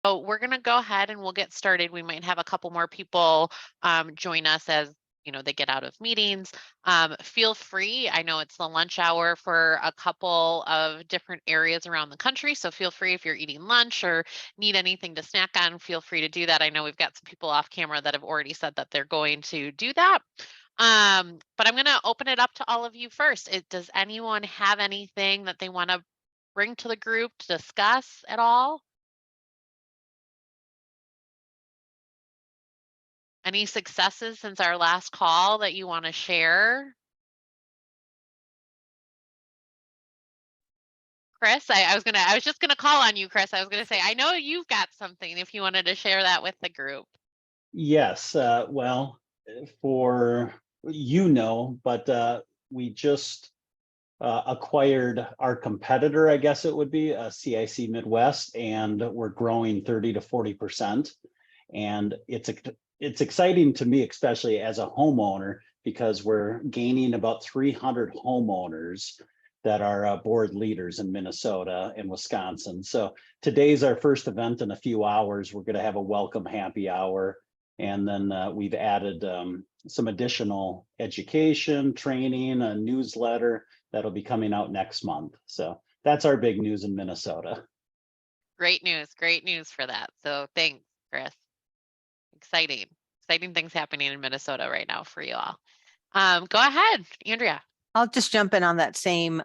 So we're going to go ahead and we'll get started. We might have a couple more people join us as they get out of meetings. Feel free. I know it's the lunch hour for a couple of different areas around the country. So feel free if you're eating lunch or need anything to snack on, feel free to do that. I know we've got some people off camera that have already said that they're going to do that. But I'm going to open it up to all of you first. Does anyone have anything that they want to bring to the group to discuss at all? Any successes since our last call that you want to share? Chris, I was just gonna call on you, Chris. I was gonna say, I know you've got something if you wanted to share that with the group. Yes, well, for but we just acquired our competitor, I guess it would be CIC Midwest, and we're growing 30 to 40%. And it's exciting to me, especially as a homeowner, because we're gaining about 300 homeowners that are board leaders in Minnesota and Wisconsin. So today's our first event in a few hours. We're going to have a welcome happy hour. And then we've added some additional education, training, a newsletter that'll be coming out next month. So that's our big news in Minnesota. Great news for that. So thanks, Chris. Exciting things happening in Minnesota right now for you all. Go ahead, Andrea. I'll just jump in on that same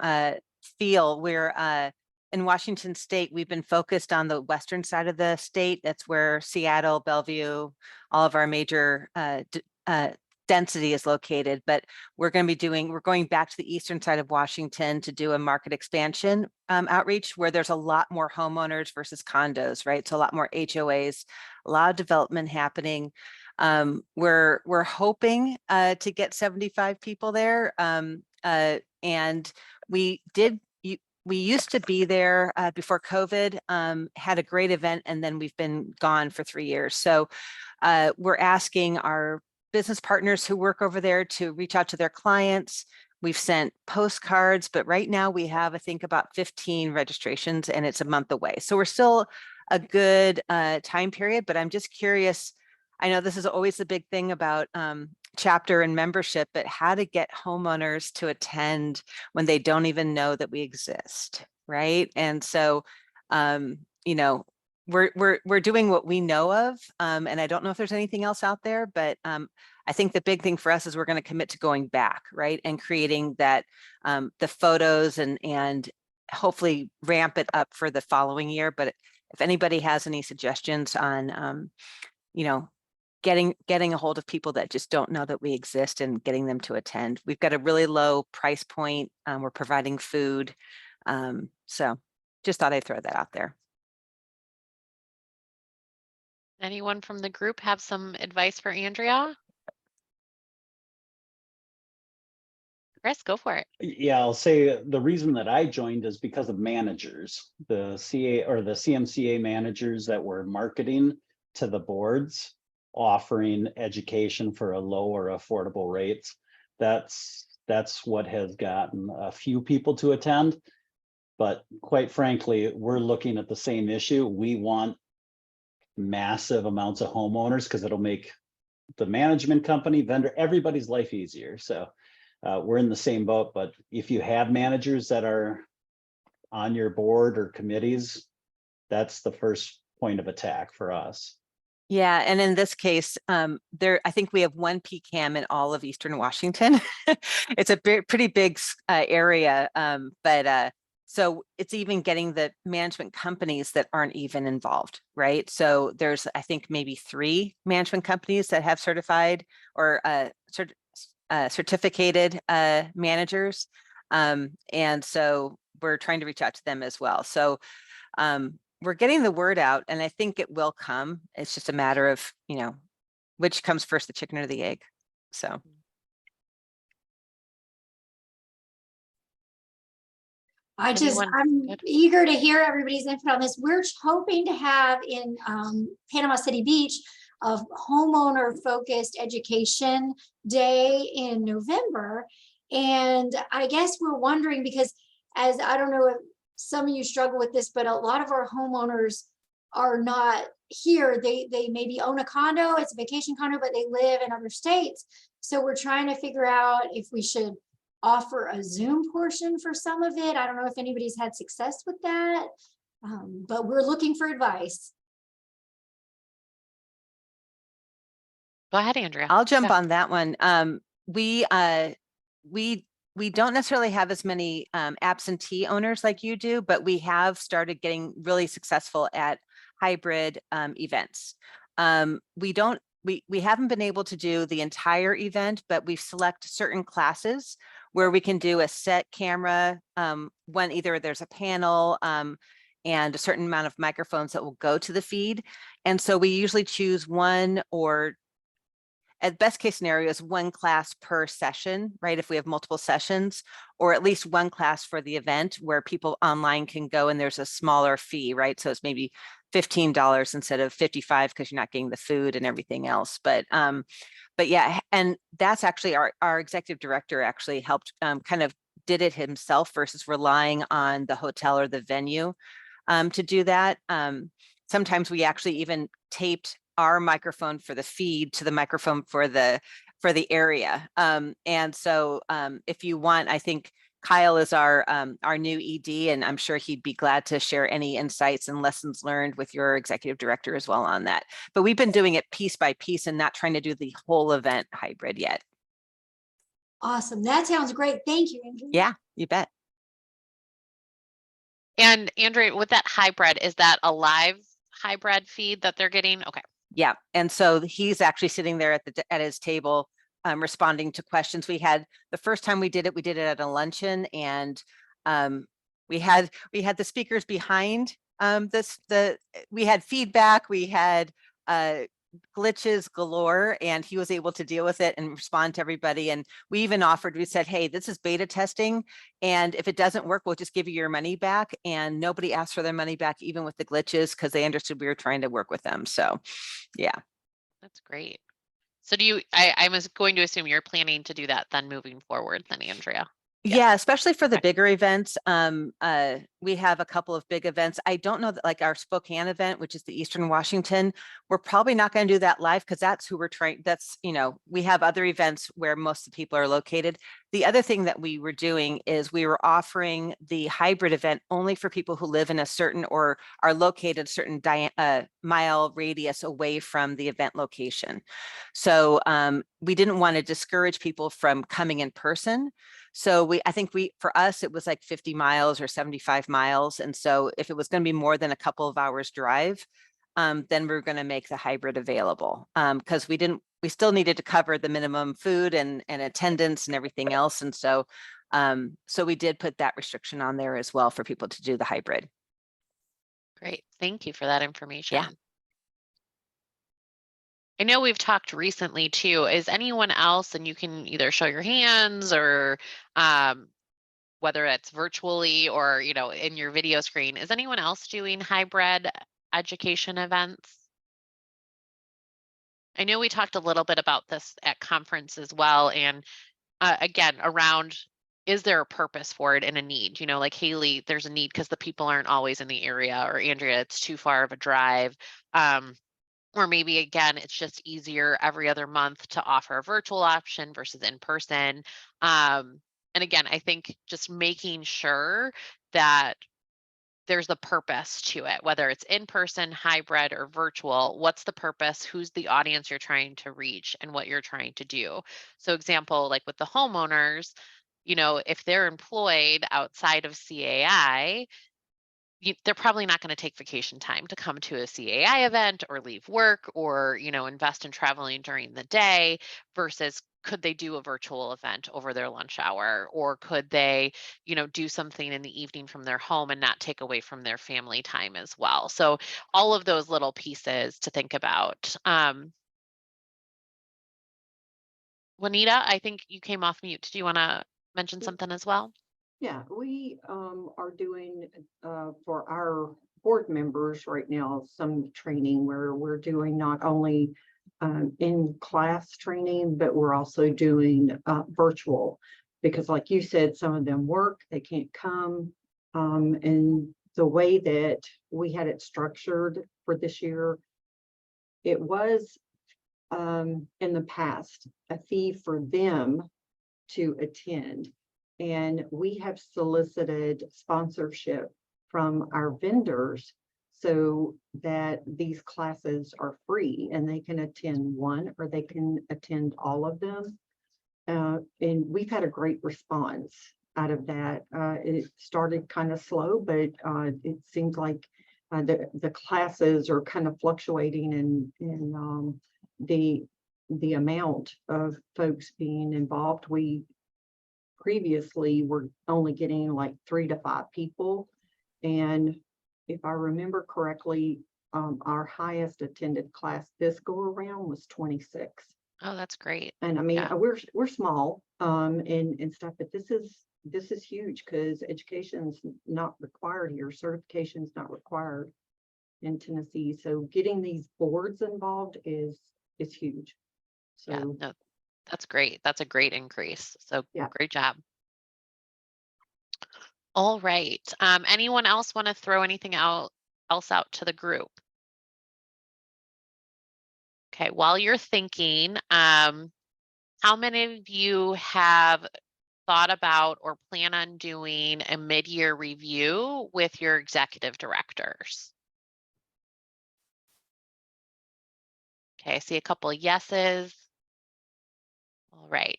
feel where in Washington State, we've been focused on the western side of the state. That's where Seattle, Bellevue, all of our major density is located. But we're going back to the eastern side of Washington to do a market expansion outreach where there's a lot more homeowners versus condos, right? So a lot more HOAs, a lot of development happening. We're hoping to get 75 people there. And we used to be there before COVID, had a great event, and then we've been gone for 3 years. So we're asking our business partners who work over there to reach out to their clients. We've sent postcards, but right now we have, I think, about 15 registrations, and it's a month away. So we're still a good time period, but I'm just curious. I know this is always the big thing about chapter and membership, but how to get homeowners to attend when they don't even know that we exist, right? And so, we're doing what we know of, and I don't know if there's anything else out there, but I think the big thing for us is we're going to commit to going back, right, and creating that the photos and hopefully ramp it up for the following year. But if anybody has any suggestions on, getting a hold of people that just don't know that we exist and getting them to attend. We've got a really low price point. We're providing food. So just thought I'd throw that out there. Anyone from the group have some advice for Andrea? Chris, go for it. Yeah, I'll say the reason that I joined is because of managers, the CA or the CMCA managers that were marketing to the boards, offering education for a low or affordable rates. That's what has gotten a few people to attend. But quite frankly, we're looking at the same issue. We want massive amounts of homeowners because it'll make the management company, vendor, everybody's life easier. So we're in the same boat. But if you have managers that are on your board or committees, that's the first point of attack for us. Yeah, and in this case, I think we have one PCAM in all of Eastern Washington. It's a pretty big area, but so it's even getting the management companies that aren't even involved, right? So there's, I think, maybe 3 management companies that have certified or certificated managers, and so we're trying to reach out to them as well. So we're getting the word out, and I think it will come. It's just a matter of, which comes first, the chicken or the egg. So. I'm eager to hear everybody's input on this. We're hoping to have in Panama City Beach a homeowner focused education day in November. And I guess we're wondering, because I don't know if some of you struggle with this, but a lot of our homeowners are not here. They maybe own a condo, it's a vacation condo, but they live in other states. So we're trying to figure out if we should offer a Zoom portion for some of it. I don't know if anybody's had success with that, but we're looking for advice. Go ahead, Andrea. I'll jump on that one. We don't necessarily have as many absentee owners like you do, but we have started getting really successful at hybrid events. We haven't been able to do the entire event, but we select certain classes where we can do a set camera when either there's a panel and a certain amount of microphones that will go to the feed. And so we usually choose one, or at best case scenario is one class per session, right? If we have multiple sessions, or at least one class for the event where people online can go and there's a smaller fee, right? So it's maybe $15 instead of $55 because you're not getting the food and everything else. But yeah, and that's actually our executive director actually helped kind of did it himself versus relying on the hotel or the venue to do that. Sometimes we actually even taped our microphone for the feed to the microphone for the area. And so if you want, I think Kyle is our new ED, and I'm sure he'd be glad to share any insights and lessons learned with your executive director as well on that. But we've been doing it piece by piece and not trying to do the whole event hybrid yet. Awesome. That sounds great. Thank you, Andrea. Yeah, you bet. And Andrea, with that hybrid, is that a live hybrid feed that they're getting? Okay. Yeah, and so he's actually sitting there at his table responding to questions. We had the first time we did it at a luncheon, and we had the speakers behind we had feedback, we had glitches galore, and he was able to deal with it and respond to everybody. And we even offered, we said, hey, this is beta testing, and if it doesn't work, we'll just give you your money back. And nobody asked for their money back, even with the glitches, because they understood we were trying to work with them. So yeah, that's great. So I was going to assume you're planning to do that then moving forward then, Andrea. Yeah, especially for the bigger events. We have a couple of big events. I don't know that, like our Spokane event, which is the Eastern Washington, we're probably not going to do that live because that's who we're trying. That's, we have other events where most of the people are located. The other thing that we were doing is we were offering the hybrid event only for people who live in a certain or are located a certain mile radius away from the event location. So we didn't want to discourage people from coming in person. So I think for us, it was like 50 miles or 75 miles. And so if it was going to be more than a couple of hours drive, then we're going to make the hybrid available because we still needed to cover the minimum food and attendance and everything else. And so, so we did put that restriction on there as well for people to do the hybrid. Great. Thank you for that information. Yeah. I know we've talked recently too. Is anyone else, and you can either show your hands or whether it's virtually or, in your video screen, is anyone else doing hybrid education events? I know we talked a little bit about this at conference as well. And again, around, is there a purpose for it and a need? Like Haley, there's a need because the people aren't always in the area, or Andrea, it's too far of a drive. Or maybe, again, it's just easier every other month to offer a virtual option versus in person. And again, I think just making sure that there's a purpose to it, whether it's in person, hybrid, or virtual. What's the purpose? Who's the audience you're trying to reach and what you're trying to do? So example, like with the homeowners, if they're employed outside of CAI, they're probably not going to take vacation time to come to a CAI event or leave work or, invest in traveling during the day versus could they do a virtual event over their lunch hour, or could they, do something in the evening from their home and not take away from their family time as well. So all of those little pieces to think about. Juanita, I think you came off mute. Do you want to mention something as well? Yeah, we are doing for our board members right now some training where we're doing not only in class training, but we're also doing virtual, because like you said, some of them work, they can't come, and the way that we had it structured for this year, it was in the past a fee for them to attend. And we have solicited sponsorship from our vendors so that these classes are free and they can attend one or they can attend all of them. And we've had a great response out of that. It started kind of slow, but it seems like the classes are kind of fluctuating in the amount of folks being involved. We previously were only getting like 3 to 5 people. And if I remember correctly, our highest attended class this go around was 26. Oh, that's great. And I mean, Yeah. we're small and stuff, but this is huge because education's not required here. Certification's not required in Tennessee. So getting these boards involved is huge. So Yeah, no, that's great. That's a great increase. So yeah. great job. All right. Anyone else want to throw anything else out to the group? Okay, while you're thinking, how many of you have thought about or plan on doing a mid-year review with your executive directors? Okay, I see a couple of yeses. All right.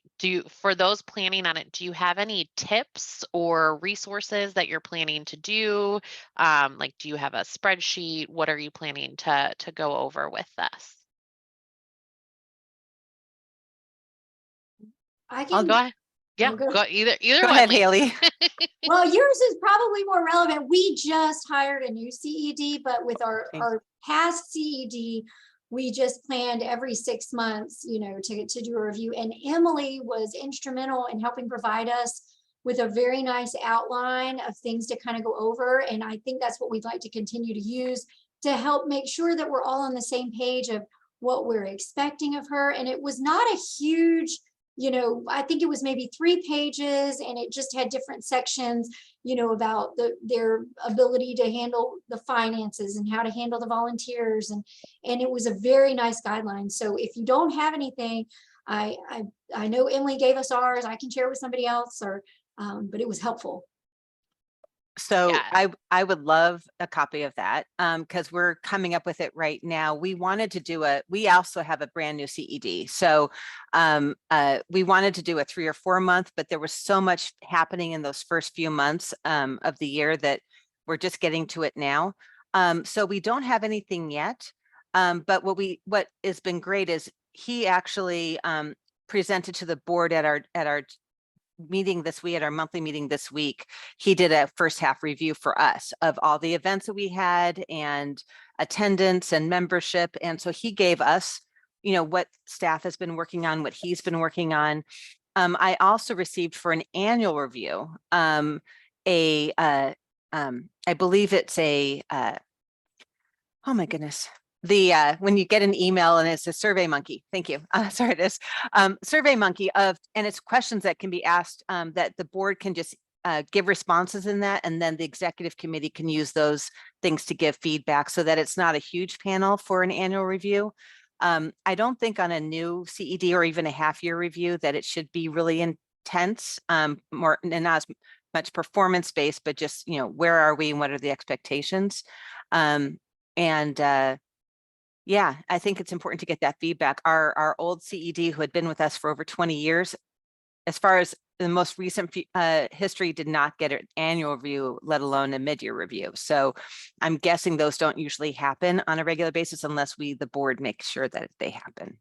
For those planning on it, do you have any tips or resources that you're planning to do? Like, do you have a spreadsheet? What are you planning to go over with this? I I'll can. go ahead. Yeah, I'll go. go either Go one, ahead, Lee. Haley. Well, yours is probably more relevant. We just hired a new CED, but with our past CED, we just planned every 6 months, to do a review. And Emily was instrumental in helping provide us with a very nice outline of things to kind of go over. And I think that's what we'd like to continue to use to help make sure that we're all on the same page of what we're expecting of her. And it was not a huge, I think it was maybe 3 pages, and it just had different sections, about their ability to handle the finances and how to handle the volunteers. And it was a very nice guideline. So if you don't have anything, I know Emily gave us ours. I can share with somebody else, but it was helpful. So Yeah. I would love a copy of that because we're coming up with it right now. We wanted to we also have a brand new CED. So we wanted to do a 3 or 4 month, but there was so much happening in those first few months of the year that we're just getting to it now. So we don't have anything yet. But what has been great is he actually presented to the board at our meeting this week, at our monthly meeting this week. He did a first half review for us of all the events that we had and attendance and membership. And so he gave us, what staff has been working on, what he's been working on. I also received for an annual review, I believe it's oh my goodness. When you get an email and it's a Survey Monkey, thank you. Sorry, it is Survey Monkey and it's questions that can be asked that the board can just give responses in that, and then the executive committee can use those things to give feedback so that it's not a huge panel for an annual review. I don't think on a new CED or even a half-year review that it should be really intense, more and not as much performance-based, but just, where are we and what are the expectations? Yeah, I think it's important to get that feedback. Our old CED, who had been with us for over 20 years, as far as the most recent history, did not get an annual review, let alone a mid-year review. So I'm guessing those don't usually happen on a regular basis unless the board makes sure that they happen.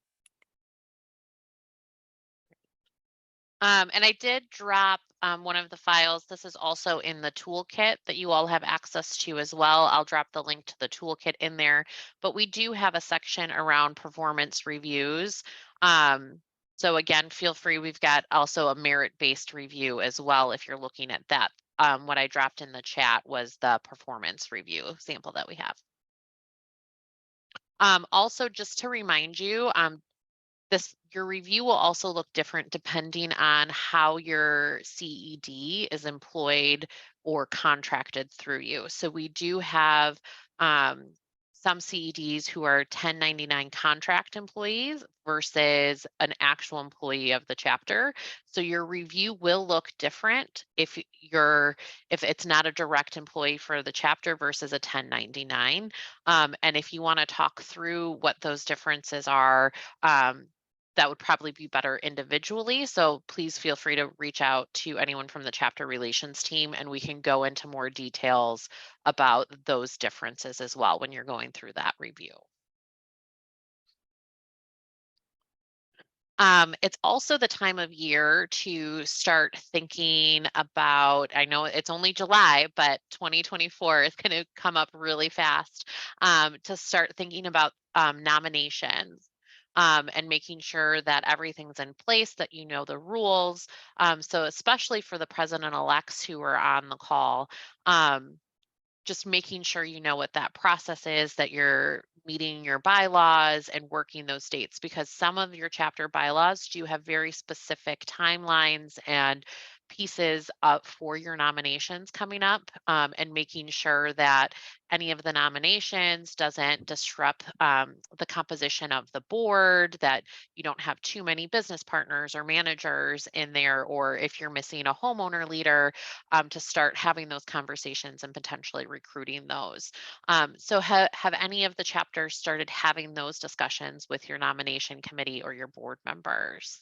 And I did drop one of the files. This is also in the toolkit that you all have access to as well. I'll drop the link to the toolkit in there, but we do have a section around performance reviews. So again, feel free. We've got also a merit-based review as well if you're looking at that. What I dropped in the chat was the performance review sample that we have. Also, just to remind you, your review will also look different depending on how your CED is employed or contracted through you. So we do have some CEDs who are 1099 contract employees versus an actual employee of the chapter. So your review will look different if it's not a direct employee for the chapter versus a 1099. And if you want to talk through what those differences are, that would probably be better individually. So please feel free to reach out to anyone from the chapter relations team and we can go into more details about those differences as well when you're going through that review. It's also the time of year to start thinking about, I know it's only July, but 2024 is going to come up really fast, to start thinking about nominations. And making sure that everything's in place, that you know the rules. So especially for the president-elects who are on the call, just making sure you know what that process is, that you're meeting your bylaws and working those dates, because some of your chapter bylaws do have very specific timelines and pieces up for your nominations coming up, and making sure that any of the nominations doesn't disrupt the composition of the board, that you don't have too many business partners or managers in there, or if you're missing a homeowner leader, to start having those conversations and potentially recruiting those. So have any of the chapters started having those discussions with your nomination committee or your board members?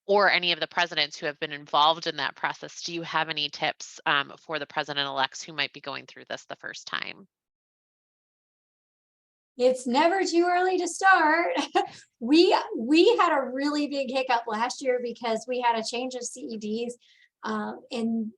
Or any of the presidents who have been involved in that process? Do you have any tips for the president-elects who might be going through this the first time? It's never too early to start. We had a really big hiccup last year because we had a change of CEDs, and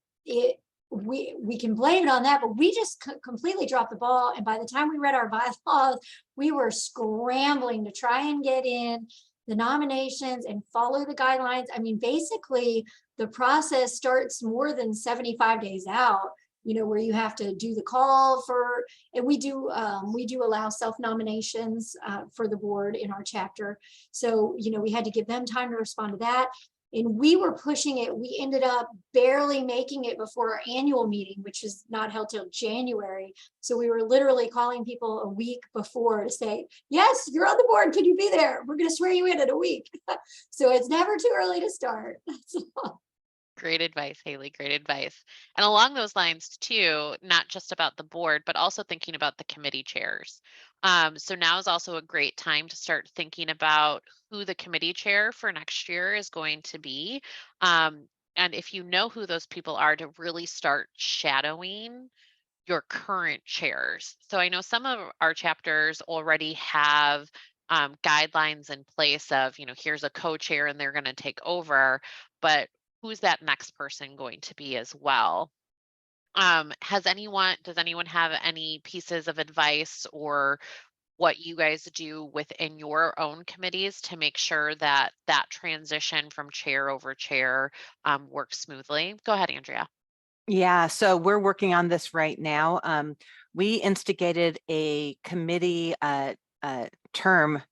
we can blame it on that, but we just completely dropped the ball. And by the time we read our bylaws, we were scrambling to try and get in the nominations and follow the guidelines. I mean, basically, the process starts more than 75 days out, you know, where you have to do the call for, and we do allow self-nominations for the board in our chapter. So, you know, we had to give them time to respond to that. And we were pushing it. We ended up barely making it before our annual meeting, which is not held till January. So we were literally calling people a week before to say, yes, you're on the board. Can you be there? We're going to swear you in a week. So it's never too early to start. Great advice, Haley. Great advice. And along those lines too, not just about the board, but also thinking about the committee chairs. So now is also a great time to start thinking about who the committee chair for next year is going to be. And if you know who those people are, to really start shadowing your current chairs. So I know some of our chapters already have guidelines in place of, you know, here's a co-chair and they're going to take over, but who's that next person going to be as well? Does anyone have any pieces of advice or what you guys do within your own committees to make sure that that transition from chair over chair works smoothly? Go ahead, Andrea. Yeah, so we're working on this right now. We instigated a committee term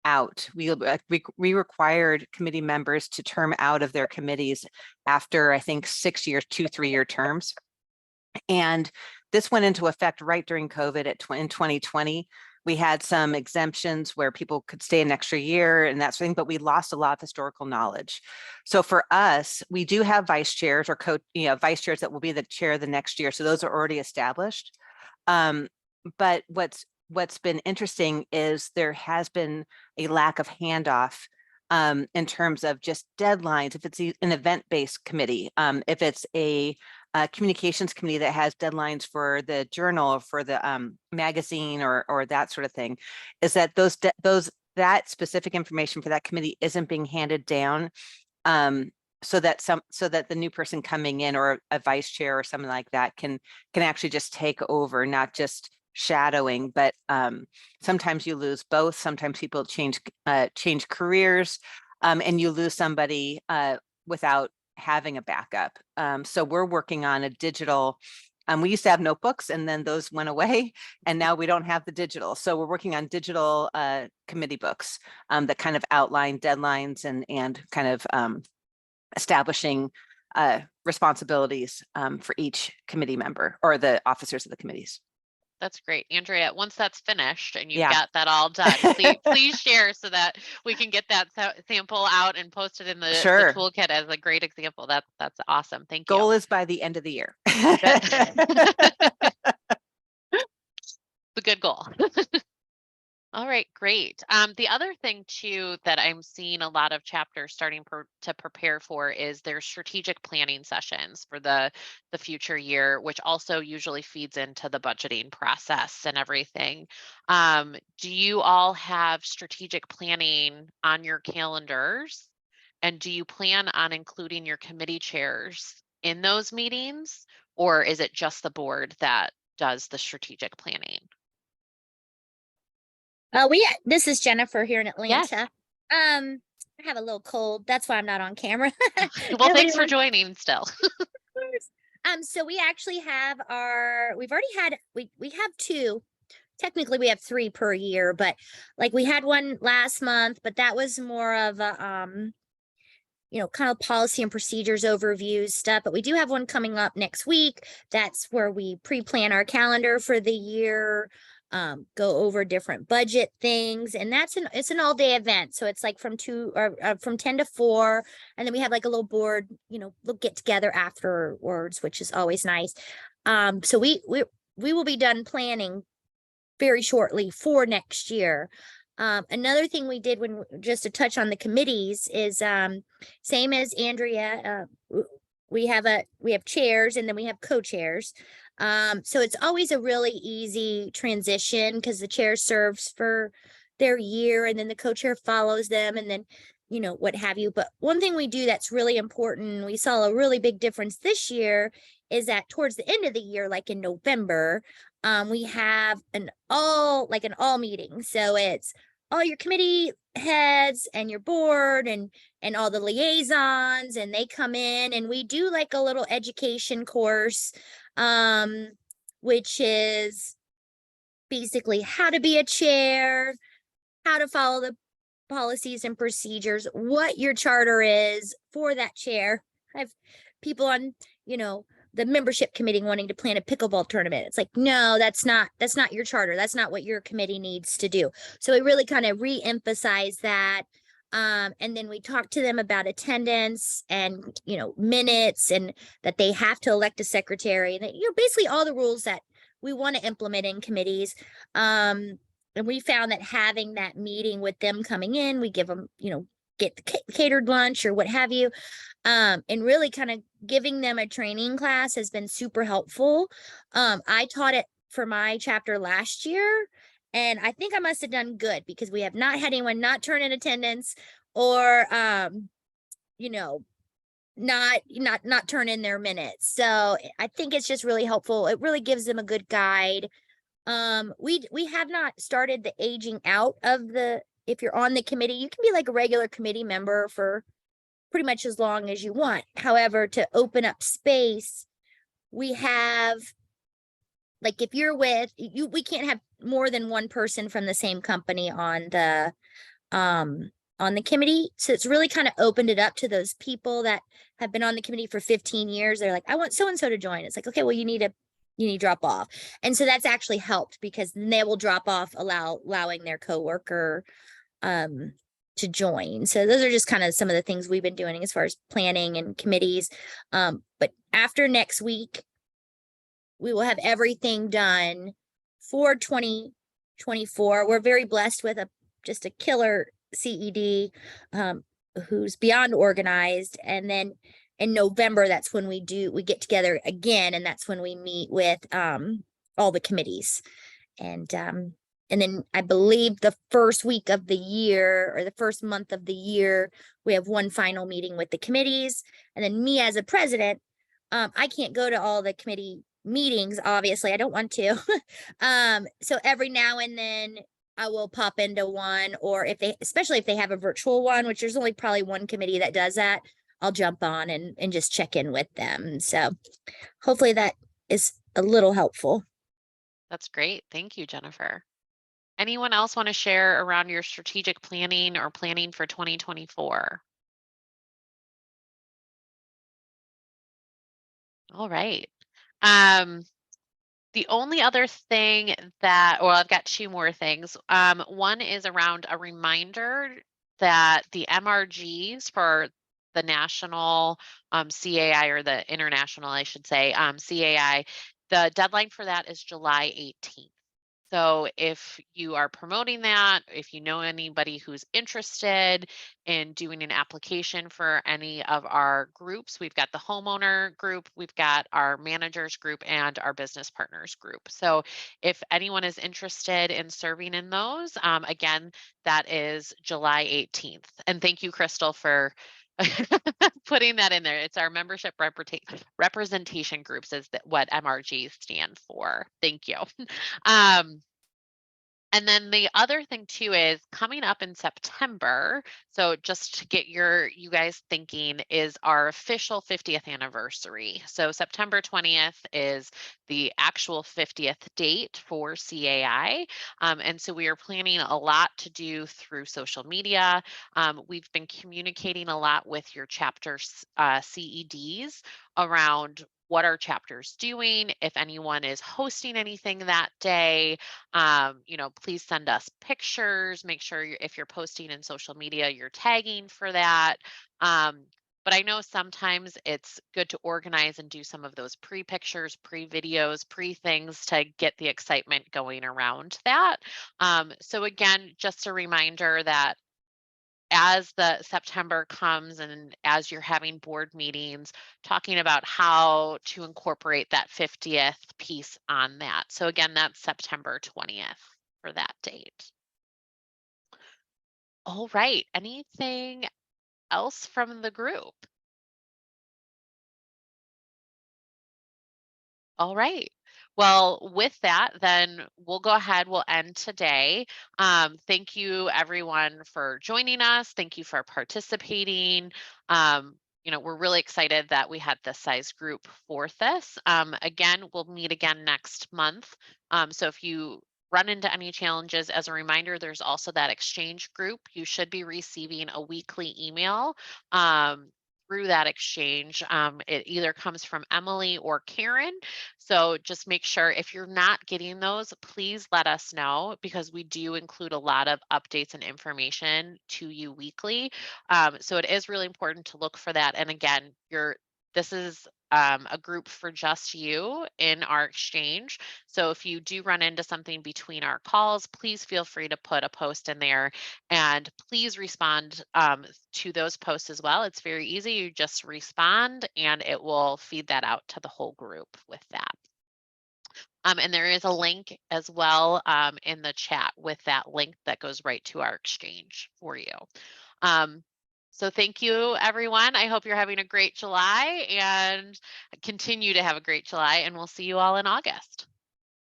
out. We required committee members to term out of their committees after, I think, 6 years, 2 3-year terms. And this went into effect right during COVID in 2020. We had some exemptions where people could stay an extra year and that sort of thing, but we lost a lot of historical knowledge. So for us, we do have vice chairs or vice chairs that will be the chair the next year. So those are already established. But what's been interesting is there has been a lack of handoff in terms of just deadlines. If it's an event-based committee, if it's a communications committee that has deadlines for the journal or for the magazine or that sort of thing, is that that specific information for that committee isn't being handed down, so that the new person coming in or a vice chair or something like that can actually just take over, not just shadowing. But sometimes you lose both. Sometimes people change careers, and you lose somebody without having a backup. So we're working on a digital. We used to have notebooks and then those went away and now we don't have the digital. So we're working on digital committee books that kind of outline deadlines and kind of establishing responsibilities for each committee member or the officers of the committees. That's great. Andrea, once that's finished and you've Yeah. got that all done, please share so that we can get that sample out and post it in the Sure. toolkit as a great example. That's awesome. Thank you. Goal is by the end of the year. The good goal. All right, great. The other thing too that I'm seeing a lot of chapters starting to prepare for is their strategic planning sessions for the future year, which also usually feeds into the budgeting process and everything. Do you all have strategic planning on your calendars? And do you plan on including your committee chairs in those meetings? Or is it just the board that does the strategic planning? This is Jennifer here in Yes. Atlanta. I have a little cold. That's why I'm not on camera. Well, thanks for joining still. So we actually have we've already had, we have two. Technically we have three per year, but like we had one last month, but that was more of a, kind of policy and procedures overview stuff. But we do have one coming up next week. That's where we pre-plan our calendar for the year. Go over different budget things, and it's an all-day event, so it's like from 10 to 4, and then we have like a little board, we'll get together afterwards, which is always nice. So we will be done planning very shortly for next year. Another thing we did just to touch on the committees is same as Andrea. We have chairs, and then we have co-chairs. So it's always a really easy transition because the chair serves for their year, and then the co-chair follows them, and then what have you. But one thing we do that's really important, we saw a really big difference this year, is that towards the end of the year, like in November, we have an all meeting. So it's all your committee heads and your board and all the liaisons, and they come in and we do like a little education course, which is basically how to be a chair, how to follow the policies and procedures, what your charter is for that chair. I have people on, the membership committee wanting to plan a pickleball tournament. It's like, no, that's not your charter. That's not what your committee needs to do. So we really kind of re-emphasize that. And then we talk to them about attendance and, minutes, and that they have to elect a secretary, and basically all the rules that we want to implement in committees. And we found that having that meeting with them coming in, we give them, get the catered lunch or what have you. And really kind of giving them a training class has been super helpful. I taught it for my chapter last year, and I think I must have done good because we have not had anyone not turn in attendance or, not turn in their minutes. So I think it's just really helpful. It really gives them a good guide. We have not started the aging out of if you're on the committee, you can be like a regular committee member for pretty much as long as you want. However, to open up space, we have, like, if you're with you, we can't have more than one person from the same company on the committee. So it's really kind of opened it up to those people that have been on the committee for 15 years. They're like, I want so-and-so to join. It's like, okay, well, you need to drop off. And so that's actually helped because then they will drop off, allowing their coworker to join. So those are just kind of some of the things we've been doing as far as planning and committees. But after next week, we will have everything done for 2024. We're very blessed with just a killer CED who's beyond organized. And then in November, that's when we get together again, and that's when we meet with all the committees. And then I believe the first week of the year or the first month of the year, we have one final meeting with the committees. And then me as a president, I can't go to all the committee meetings. Obviously, I don't want to. So every now and then I will pop into one, or especially if they have a virtual one, which there's only probably one committee that does that, I'll jump on and just check in with them. So hopefully that is a little helpful. That's great. Thank you, Jennifer. Anyone else want to share around your strategic planning or planning for 2024? All right. The only other thing that, well, I've got two more things. One is around a reminder that the MRGs for the national CAI, or the international, I should say, CAI, the deadline for that is July 18th. So if you are promoting that, if you know anybody who's interested in doing an application for any of our groups, we've got the homeowner group, we've got our managers group, and our business partners group. So if anyone is interested in serving in those, again, that is July 18th. And thank you, Crystal, for putting that in there. It's our membership representation groups, is what MRGs stand for. Thank you. And then the other thing too is coming up in September. So just to get you guys thinking, is our official 50th anniversary. So September 20th is the actual 50th date for CAI. And so we are planning a lot to do through social media. We've been communicating a lot with your chapter CEDs around what our chapter's doing, if anyone is hosting anything that day. Please send us pictures. Make sure if you're posting in social media, you're tagging for that. But I know sometimes it's good to organize and do some of those pre-pictures, pre-videos, pre-things to get the excitement going around that. So again, just a reminder that as the September comes and as you're having board meetings, talking about how to incorporate that 50th piece on that. So again, that's September 20th for that date. All right, anything else from the group? All right. Well, with that, then we'll go ahead, we'll end today. Thank you everyone for joining us. Thank you for participating. We're really excited that we had this size group for this. Again, we'll meet again next month. So if you run into any challenges, as a reminder, there's also that exchange group. You should be receiving a weekly email through that exchange. It either comes from Emily or Karen. So just make sure if you're not getting those, please let us know, because we do include a lot of updates and information to you weekly. So it is really important to look for that. And again, this is a group for just you in our exchange. So if you do run into something between our calls, please feel free to put a post in there, and please respond to those posts as well. It's very easy. You just respond and it will feed that out to the whole group with that. And there is a link as well in the chat with that link that goes right to our exchange for you. So thank you, everyone. I hope you're having a great July and continue to have a great July, and we'll see you all in August.